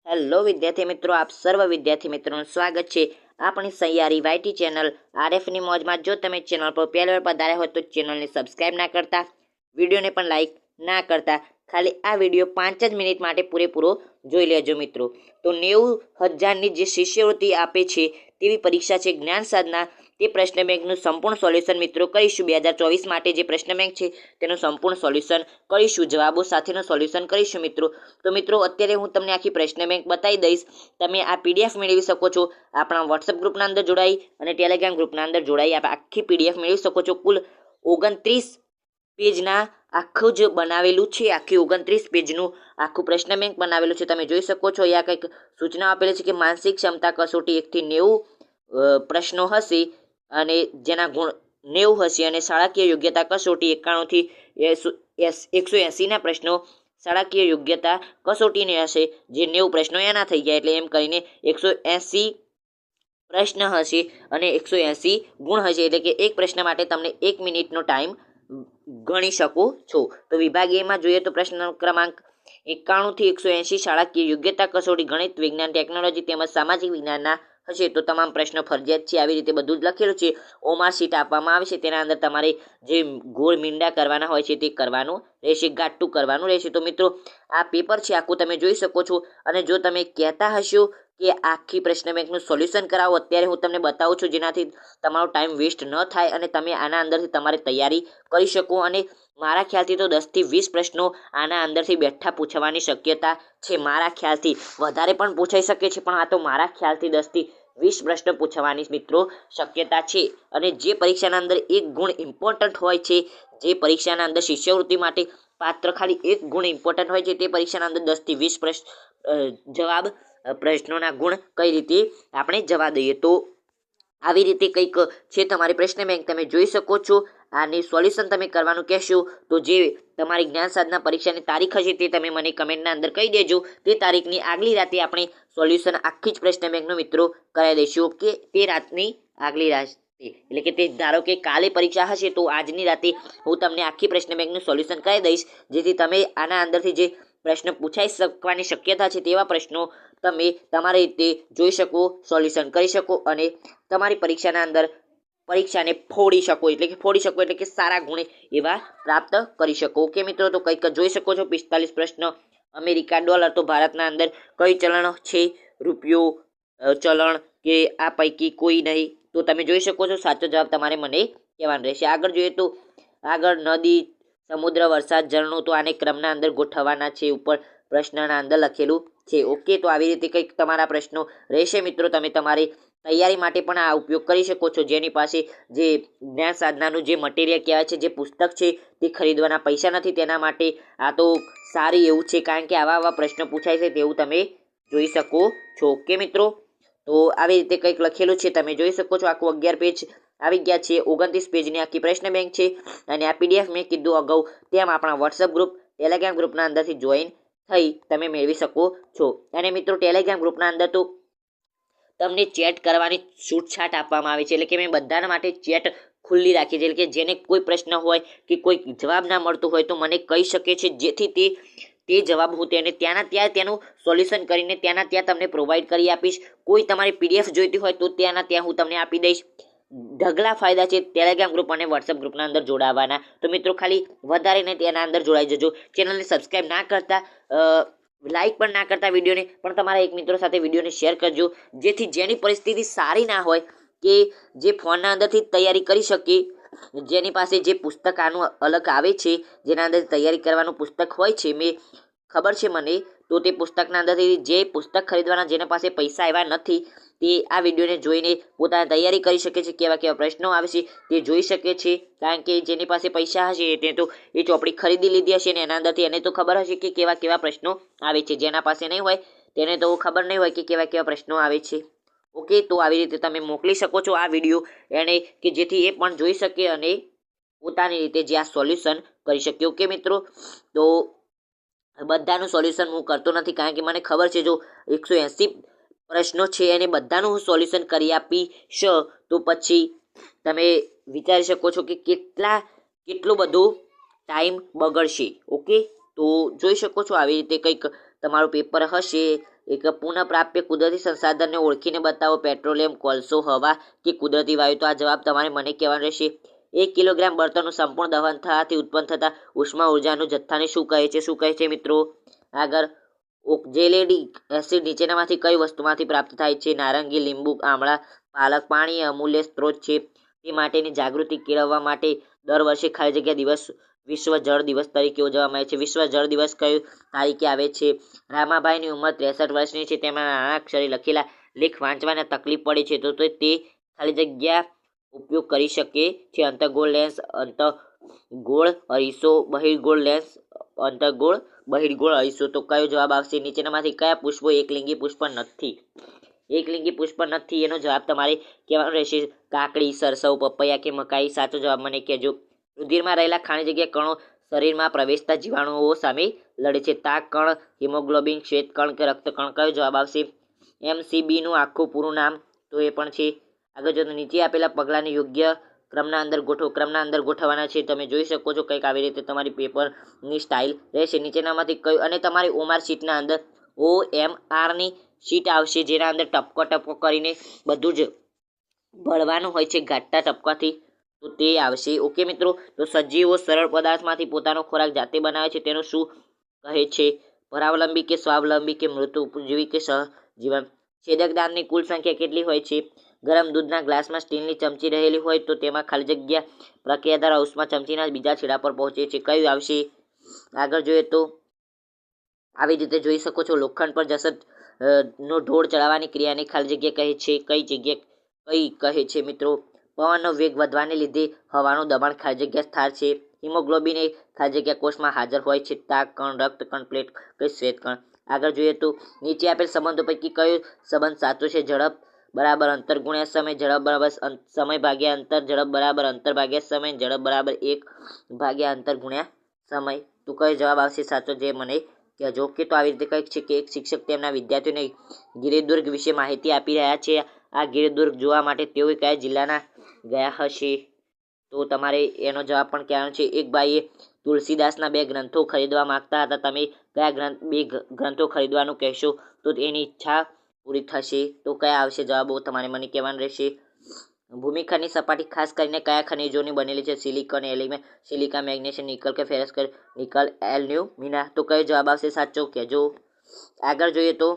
Hello વિદ્યાર્થી મિત્રો, આપ સર્વ વિદ્યાર્થી મિત્રોનું સ્વાગત છે આપણી સૈયારી વાયટી ચેનલ આરએફની મોજમાં। જો તમે ચેનલ પર પહેલી વાર પધાર્યા હોય તો ચેનલને સબસ્ક્રાઇબ ના કરતા, વિડીયોને પણ લાઇક ના કરતા, ખાલી આ વિડીયો 5 જ મિનિટ માટે પૂરેપૂરો જોઈ લેજો મિત્રો। તો 90,000ની જે શિષ્યવૃત્તિ આપે છે તેવી પરીક્ષા છે જ્ઞાન સાધના, તે પ્રશ્ન બેંકનું સંપૂર્ણ સોલ્યુશન મિત્રો કરીશું। 2024 માટે જે પ્રશ્ન બેંક છે તેનું સંપૂર્ણ સોલ્યુશન કરીશું, જવાબો સાથેનું સોલ્યુશન કરીશું મિત્રો। તો મિત્રો અત્યારે હું તમને આખી પ્રશ્ન બેંક બતાવી દઈશ, તમે આ પીડીએફ મેળવી શકો છો આપણા વોટ્સઅપ ગ્રુપના અંદર જોડાઈ અને ટેલિગ્રામ ગ્રુપના અંદર જોડાઈ આપ આખી પીડીએફ મેળવી શકો છો। કુલ 29 પેજના આખું જ બનાવેલું છે, આખી 29 પેજનું આખું પ્રશ્ન બેંક બનાવેલું છે, તમે જોઈ શકો છો। અહીંયા કંઈક સૂચના આપેલી છે કે માનસિક ક્ષમતા કસોટી 1 થી 90 પ્રશ્નો હશે અને જેના ગુણ 90 હશે, અને શાળાકીય યોગ્યતા કસોટી 91 થી 180 ના પ્રશ્નો શાળાકીય યોગ્યતા કસોટીની હશે, જે 90 પ્રશ્નો એના થઈ ગયા, એટલે એમ કરીને 180 પ્રશ્ન હશે અને 180 ગુણ હશે, એટલે કે એક પ્રશ્ન માટે તમને 1 મિનિટનો ટાઈમ ગણી શકો છો। તો વિભાગ એમાં જોઈએ તો પ્રશ્ન ક્રમાંક 91 થી 180 શાળાકીય યોગ્યતા કસોટી ગણિત, વિજ્ઞાન, ટેકનોલોજી તેમજ સામાજિક વિજ્ઞાનના હશે, તો તમામ પ્રશ્નો ફરજિયાત છે। આવી રીતે બધું જ લખેલું છે, ઓમાર શીટ આપવામાં આવે છે, તેના અંદર તમારે જે ગોળ મીંડા કરવાના હોય છે તે કરવાનું રહેશે, ગાંઠું કરવાનું રહેશે। તો મિત્રો આ પેપર છે આખું તમે જોઈ શકો છો, અને જો તમે કહેતા હશો કે આખી પ્રશ્ન બેંકનું સોલ્યુશન કરાવો, અત્યારે હું તમને બતાવું છું જેનાથી તમારો ટાઈમ વેસ્ટ ન થાય અને તમે આના અંદરથી તમારે તૈયારી કરી શકો। અને મારા ખ્યાલથી તો 10 થી 20 પ્રશ્નો આના અંદરથી બેઠા પૂછવાની શક્યતા છે, મારા ખ્યાલથી વધારે પણ પૂછાઈ શકે છે, પણ આ તો મારા ખ્યાલથી 10 થી 20 પ્રશ્નો પૂછવાની મિત્રો શક્યતા છે। અને જે પરીક્ષાના અંદર એક ગુણ ઇમ્પોર્ટન્ટ હોય છે, જે પરીક્ષાના અંદર શિષ્યવૃત્તિ માટે પાત્ર ખાલી એક ગુણ ઇમ્પોર્ટન્ટ હોય છે, તે પરીક્ષાના અંદર 10 થી 20 પ્રશ્નોના ગુણ કઈ રીતે આપણે જવા દઈએ। તો આવી રીતે કંઈક છે તમારી પ્રશ્ન બેંક, તમે જોઈ શકો છો। આની સોલ્યુશન તમે કરવાનું કહેશો તો જે તમારી જ્ઞાન સાધના પરીક્ષાની તારીખ હશે તે તમે મને કમેન્ટના અંદર કહી દેજો, તે તારીખની આગલી રાતે આપણે સોલ્યુશન આખી જ પ્રશ્ન બેંકનો મિત્રો કરાવી દઈશું। ઓકે, તે રાતની આગલી રાતે, એટલે કે તે ધારો કે કાલે પરીક્ષા હશે તો આજની રાતે હું તમને આખી પ્રશ્ન બેંકનું સોલ્યુશન કરાવી દઈશ, જેથી તમે આના અંદરથી જે પ્રશ્ન પૂછાઈ શકવાની શક્યતા છે તેવા પ્રશ્નો તમે તમારી રીતે જોઈ શકો, સોલ્યુશન કરી શકો અને તમારી પરીક્ષાના અંદર પરીક્ષાને ફોડી શકો એટલે કે સારા ગુણે એવા પ્રાપ્ત કરી શકો। ઓકે મિત્રો, તો કંઈક જોઈ શકો છો 45 પ્રશ્ન, અમેરિકા ડોલર, તો ભારતના અંદર કઈ ચલણ છે, રૂપિયો ચલણ કે આ પૈકી કોઈ નહીં, તો તમે જોઈ શકો છો સાચો જવાબ તમારે મને કહેવાનો રહેશે। આગળ જોઈએ તો આગળ નદી, સમુદ્ર, વરસાદ, ઝરણું, તો આને ક્રમના અંદર ગોઠવવાના છે, ઉપર પ્રશ્નના અંદર લખેલું છે। ઓકે, તો આવી રીતે કંઈક તમારા પ્રશ્નો રહેશે મિત્રો, તમે તમારી તૈયારી માટે પણ આ ઉપયોગ કરી શકો છો। જેની પાસે જે જ્ઞાન સાધનાનું જે મટીરિયલ કહેવાય છે, જે પુસ્તક છે તે ખરીદવાના પૈસા નથી, તેના માટે આ તો સારી એવું છે, કારણ કે આવા પ્રશ્નો પૂછાય છે તેવું તમે જોઈ શકો છો। ઓકે મિત્રો, તો આવી રીતે કંઈક લખેલું છે, તમે જોઈ શકો છો। આખું 11 પેજ આવી ગયા છે, 29 પેજની આખી પ્રશ્ન બેંક છે, અને આ પીડીએફ મેં કીધું અગાઉ તેમ આપણા વોટ્સઅપ ગ્રુપ, ટેલિગ્રામ ગ્રુપના અંદરથી જોઈન થઈ તમે મેળવી શકો છો। અને મિત્રો ટેલિગ્રામ ગ્રુપના અંદર તો તમને ચેટ કરવાની છૂટછાટ આપવામાં આવે છે, એટલે કે મેં બધાના માટે ચેટ ખુલ્લી રાખી છે, એટલે કે જેને કોઈ પ્રશ્ન હોય કે કોઈ જવાબ ના મળતો હોય તો મને કહી શકે છે, જેથી તે જવાબ હું તેને ત્યાંના ત્યાં તેનું સોલ્યુશન કરીને ત્યાંના ત્યાં તમને પ્રોવાઈડ કરી આપીશ। કોઈ તમારી પીડીએફ જોઈતી હોય તો ત્યાંના ત્યાં હું તમને આપી દઈશ। ઢગલા ફાયદા છે ટેલિગ્રામ ગ્રુપ અને વોટ્સઅપ ગ્રુપના અંદર જોડાવાના, તો મિત્રો ખાલી વધારે ને તેના અંદર જોડાઈ જજો। ચેનલને સબસ્ક્રાઇબ ના કરતા, લાઇક પણ ના કરતા વિડીયોને, પણ તમારા એક મિત્રો સાથે વિડીયોને શેર કરજો, જેથી જેની પરિસ્થિતિ સારી ના હોય કે જે ફોનના અંદરથી તૈયારી કરી શકે, જેની પાસે જે પુસ્તક આનું અલગ આવે છે, જેના અંદર તૈયારી કરવાનું પુસ્તક હોય છે, મેં ખબર છે મને, તો તે પુસ્તકના અંદરથી જે પુસ્તક ખરીદવાના જેના પાસે પૈસા આવ્યા નથી તે આ વિડીયોને જોઈને પોતાની તૈયારી કરી શકે છે, કેવા કેવા પ્રશ્નો આવે છે તે જોઈ શકે છે, કારણ કે જેની પાસે પૈસા હશે તે તો એ ચોપડી ખરીદી લીધી હશે ને એના અંદરથી એને તો ખબર હશે કે કેવા કેવા પ્રશ્નો આવે છે, જેના પાસે નહીં હોય તેને તો ખબર નહીં હોય કે કેવા કેવા પ્રશ્નો આવે છે। ઓકે, તો આવી રીતે તમે મોકલી શકો છો આ વિડીયો એને, કે જેથી એ પણ જોઈ શકે અને પોતાની રીતે જે આ સોલ્યુશન કરી શકે। ઓકે મિત્રો, તો બધાનું સોલ્યુશન હું કરતો નથી, કારણ કે મને ખબર છે જો 180 પ્રશ્નો છે એને બધાનું હું સોલ્યુશન કરી આપીશ તો પછી તમે વિચારી શકો છો કે કેટલો બધો ટાઈમ બગડશે। ઓકે, તો જોઈ શકો છો આવી રીતે કંઈક તમારું પેપર હશે એક પુનઃપ્રાપ્ય કુદરતી સંસાધનને ઓળખીને બતાવો. પેટ્રોલિયમ, કોલસો, હવા કે કુદરતી વાયુ. તો આ જવાબ તમારે મને કહેવાનો રહેશે. 1 કિલોગ્રામ બળતણનું સંપૂર્ણ દહન થવાથી ઉત્પન્ન થતા ઉષ્મા ઉર્જાનું જથ્થાને શું કહે છે? શું કહે છે મિત્રો? આગળ, ઓક્ઝેલેટિક એસિડ નીચેનામાંથી કઈ વસ્તુમાંથી પ્રાપ્ત થાય છે? નારંગી, લીંબુ, આમળા, પાલક. પાણી અમૂલ્ય સ્ત્રોત છે, તે માટેની જાગૃતિ કેળવવા માટે દર વર્ષે ખાલી જગ્યા દિવસ વિશ્વ જળ દિવસ તરીકે ઉજવવામાં આવે છે. વિશ્વ જળ દિવસ કઈ તારીખે આવે છે? રામાભાઈની ઉંમર 63 વર્ષની છે. તેમના નાના અક્ષરે લખેલા લેખ વાંચવાને તકલીફ પડે છે, તો તે ખાલી જગ્યા ઉપયોગ કરી શકે છે. અંતર્ગોળ લેન્સ, અંતર્ગોળ અરીસો, બહિર્ગોળ લેન્સ, અંતર્ગોળ બહિર્ગોળ અરીસો. તો કયો જવાબ આવશે? નીચેનામાંથી કયા પુષ્પો એકલિંગી પુષ્પ નથી? એકલિંગી પુષ્પ નથી એનો જવાબ તમારે કહેવાનો રહેશે. કાકડી, સરસવ, પપૈયા કે મકાઈ? સાચો જવાબ મને કહેજો. રુધિરમાં રહેલા ખાલી જગ્યા કણો શરીરમાં પ્રવેશતા જીવાણુઓ સામે લડે છે. તાક કણ, હિમોગ્લોબિન, શ્વેત કણ કે રક્તકણ? કયો જવાબ આવશે? MCBનું આખું પૂરું નામ તો એ પણ છે. આગળ જો નીચે આપેલા પગલાંને યોગ્ય ક્રમના અંદર ગોઠવો. ક્રમના અંદર ગોઠવવાના છે. તમે જોઈ શકો છો કંઈક આવી રીતે તમારી પેપરની સ્ટાઇલ રહેશે. નીચેનામાંથી કયું? અને તમારી OMR શીટના અંદર OMRની શીટ આવશે, જેના અંદર ટપકો ટપકો કરીને બધું જ ભરવાનું હોય છે ઘાટા ટપકાથી, તો તે આવશે. ઓકે મિત્રો, તો સજીવો સરળ પદાર્થમાંથી પોતાનો ખોરાક જાતે બનાવે છે, તેનું શું કહે છે? પરાવલંબી કે સ્વાવલંબી કે મૃત ઉપજીવી કે સહજીવન? છેદકદાનની કુલ સંખ્યા કેટલી હોય છે? ગરમ દૂધના ગ્લાસમાં સ્ટીલની ચમચી રહેલી હોય તો તેમાં ખાલી જગ્યા પ્રક્રિયા દ્વારા ઉષ્મા ચમચીના બીજા છેડા પર પહોંચે છે. કયું આવશે? આગળ જોઈએ તો આવી રીતે જોઈ શકો છો. લોખંડ પર જસત નો ઢોળ ચડાવવાની ક્રિયાને ખાલી જગ્યા કહે છે. કઈ કહે છે મિત્રો? પવનનો વેગ વધવાને લીધે હવાનું દબાણ ખાલી જગ્યા સ્થાર છે. હિમોગ્લોબિન એ ખાલી જગ્યા કોષમાં હાજર હોય છે. તાક કણ, રક્તકણ, પ્લેટ કે શ્વેત કણ? આગળ જોઈએ તો નીચે આપેલ સંબંધો પૈકી કયો સંબંધ સાચો છે? ઝડપ બરાબર અંતર ગુણ્યા સમય, ઝડપ બરાબર સમય ભાગ્યા અંતર, ઝડપ બરાબર અંતર ભાગ્યા સમય, ઝડપ બરાબર 1 ભાગ્યા અંતર ગુણ્યા સમય. તો કયો જવાબ આવશે સાચો? જે મને કહેજો. કે તો આવી રીતે કંઈક છે કે એક શિક્ષક તેમના વિદ્યાર્થીઓને ગિરિદુર્ગ વિશે માહિતી આપી રહ્યા છે. આ ગિરિદુર્ગ જોવા માટે તેઓ કયા જિલ્લાના ગયા હશે? તો તમારે એનો જવાબ પણ કહેવાનો છે. એક ભાઈએ તુલસીદાસના 2 ગ્રંથો ખરીદવા માંગતા હતા. તમે કયા 2 ગ્રંથો ખરીદવાનું કહેશો તો એની ઈચ્છા પૂરી થશે? તો કયા આવશે જવાબો? તમારે મને કહેવાનું રહેશે. ભૂમિખંડની સપાટી ખાસ કરીને કયા ખનિજોની બનેલી છે? Silicon, aluminium, silica, magnesium, nickel કે ફેરસ? Nickel, alumina. તો કયો જવાબ આવશે સાચો? કહેજો. આગળ જોઈએ તો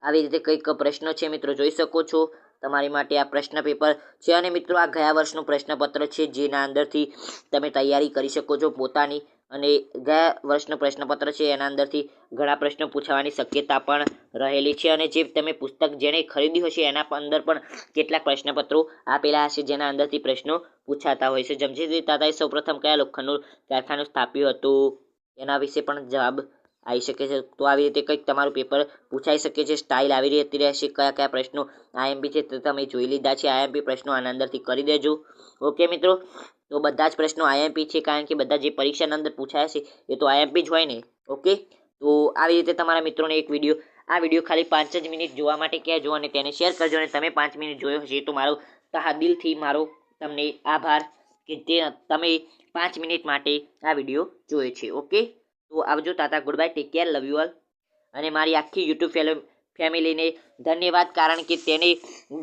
આવી રીતે કંઈક પ્રશ્નો છે મિત્રો, જોઈ શકો છો. તમારી માટે આ પ્રશ્ન પેપર છે અને મિત્રો આ ગયા વર્ષનું પ્રશ્નપત્ર છે, જેના અંદરથી તમે તૈયારી કરી શકો છો પોતાની. અને ગયા વર્ષનું પ્રશ્નપત્ર છે એના અંદરથી ઘણા પ્રશ્નો પૂછવાની શક્યતા પણ રહેલી છે. અને જે તમે પુસ્તક જેણે ખરીદ્યું હશે એના અંદર પણ કેટલાક પ્રશ્નપત્રો આપેલા હશે જેના અંદરથી પ્રશ્નો પૂછાતા હોય છે. જમશેદજી તાતાએ સૌપ્રથમ કયા લોખંડનું કારખાનું સ્થાપ્યું હતું? એના વિશે પણ જવાબ આવી શકે છે. તો આવી રીતે કંઈક તમારું પેપર પૂછાઈ શકે છે. સ્ટાઇલ આવી રીતે રહેશે. કયા કયા પ્રશ્નો IMP છે તે તમે જોઈ લીધા છે. IMP પ્રશ્નો આના અંદરથી કરી દેજો. ઓકે મિત્રો, તો બધા જ પ્રશ્નો IMP છે, કારણ કે બધા જે પરીક્ષાના અંદર પૂછાયા છે એ તો IMP જ હોય ને. ઓકે, તો આવી રીતે તમારા મિત્રોને એક આ વિડીયો ખાલી 5 જ મિનિટ જોવા માટે કહેજો અને તેને શેર કરજો. અને તમે 5 મિનિટ જોયો હશે તો મારો તહાદિલથી મારો તમને આભાર કે તમે 5 મિનિટ માટે આ વિડીયો જોયો છે. ઓકે, તો આવજો. તાતા, good bye, take care, love you all. અને મારી આખી યુટ્યુબ ફેમિલીને ધન્યવાદ, કારણ કે તેને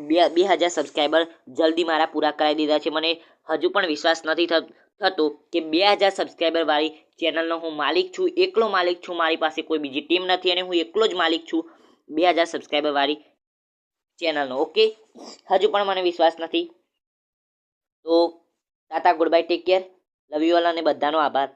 2000 સબસ્ક્રાઈબર જલ્દી મારા પૂરા કરાવી દીધા છે. મને હજુ પણ વિશ્વાસ નથી થતો કે 2000 સબસ્ક્રાઈબર વાળી ચેનલનો હું માલિક છું, એકલો માલિક છું. મારી પાસે કોઈ બીજી ટીમ નથી અને હું એકલો જ માલિક છું 2000 સબસ્ક્રાઈબર વાળી ચેનલનો. ઓકે, હજુ પણ મને વિશ્વાસ નથી. તો તાતા, good bye, take care, love you all અને બધાનો આભાર.